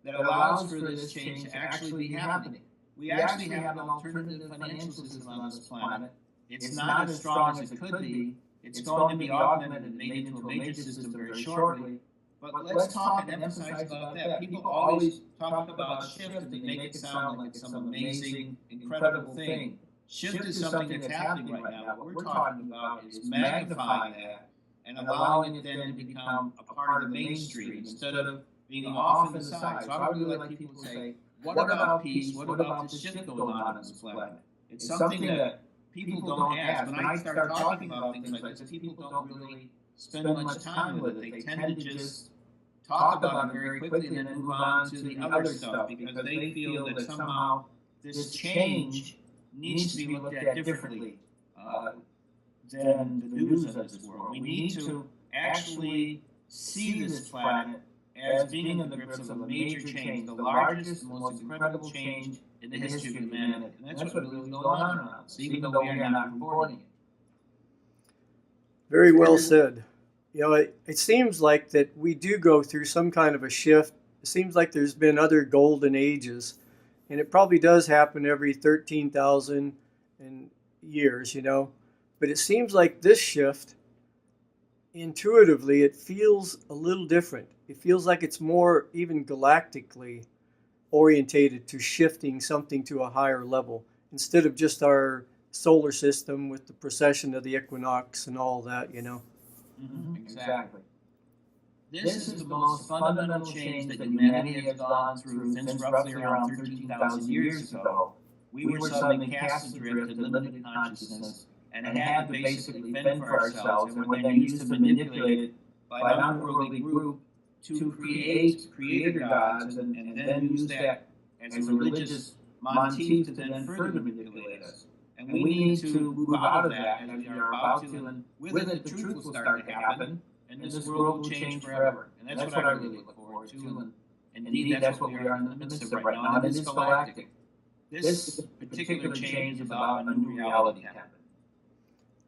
that allows for this change to actually be happening. We actually have an alternative financial system on this planet. It's not as strong as it could be. It's going to be augmented and made into a major system very shortly. But let's talk and emphasize about that. People always talk about shift and they make it sound like it's some amazing, incredible thing. Shift is something that's happening right now. What we're talking about is magnifying that and allowing it then to become a part of the mainstream instead of being off in the side. So I would really like people to say, what about peace? What about this shift going on this planet? It's something that people don't ask. When I start talking about things like this, people don't really spend much time with it. They tend to just talk about it very quickly and then move on to the other stuff because they feel that somehow this change needs to be looked at differently than the news of this world. We need to actually see this planet as being in the grips of a major change, the largest, most incredible change in the history of humanity. And that's what really is going on around us, even though we are not reporting it. Very well said. You know, it seems like that we do go through some kind of a shift. It seems like there's been other golden ages, and it probably does happen every 13,000 years, you know. But it seems like this shift, intuitively, it feels a little different. It feels like it's more even galactically orientated to shifting something to a higher level instead of just our solar system with the precession of the equinox and all that, you know. Mm-hmm. Exactly. This is the most fundamental change that humanity has gone through since roughly around 13,000 years ago. We were suddenly cast adrift in limited consciousness and had to basically fend for ourselves and were then used to manipulate it by an unworldly group to create creator gods and then use that as a religious motif to then further manipulate us. And we need to move out of that as we are about to, and with it the truth will start to happen, and this world will change forever. And that's what I really look forward to, and indeed that's what we are in the midst of right now, and it is galactic. This particular change is about a new reality happening.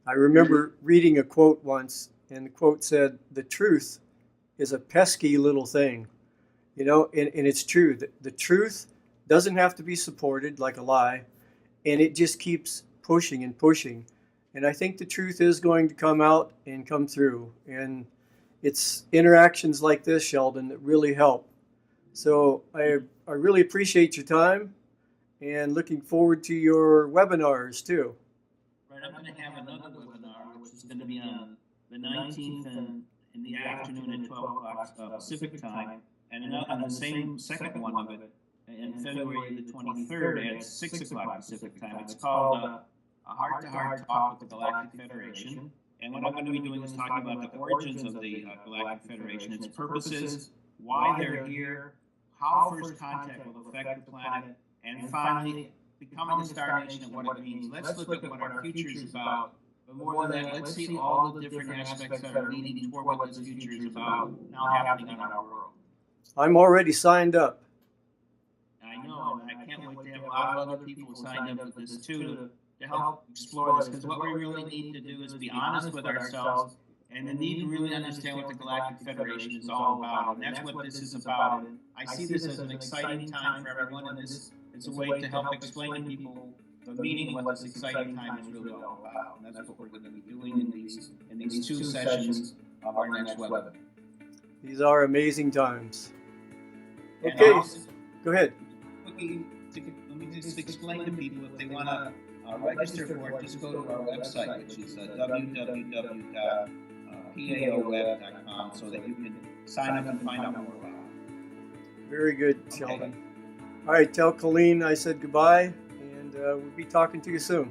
I remember reading a quote once, and the quote said, "The truth is a pesky little thing." You know, and it's true. The truth doesn't have to be supported like a lie, and it just keeps pushing and pushing. And I think the truth is going to come out and come through. And it's interactions like this, Sheldan, that really help. So I really appreciate your time and looking forward to your webinars too. Right, I'm going to have another webinar, which is going to be on the 19th and in the afternoon at 12 o'clock Pacific time, and on the same second one of it in February the 23rd at 6 o'clock Pacific time. It's called a heart-to-heart talk with the Galactic Federation. And what I'm going to be doing is talking about the origins of the Galactic Federation, its purposes, why they're here, how first contact will affect the planet, and finally, becoming a star nation and what it means. Let's look at what our future is about. But more than that, let's see all the different aspects that are leading toward what this future is about now happening in our world. I'm already signed up. I know, and I can't wait to have a lot of other people signed up for this too to help explore this, because what we really need to do is be honest with ourselves and the need to really understand what the Galactic Federation is all about, and that's what this is about. And I see this as an exciting time for everyone, and this is a way to help explain to people the meaning of what this exciting time is really all about. And that's what we're going to be doing in these two sessions of our next webinar. These are amazing times. And Okay, also, go ahead. let me just explain to people if they want to register for it, just go to our website, which is www.paoweb.com, so that you can sign up and find out more about it. Very good, Sheldan. All right, tell Colleen I said goodbye, and we'll be talking to you soon.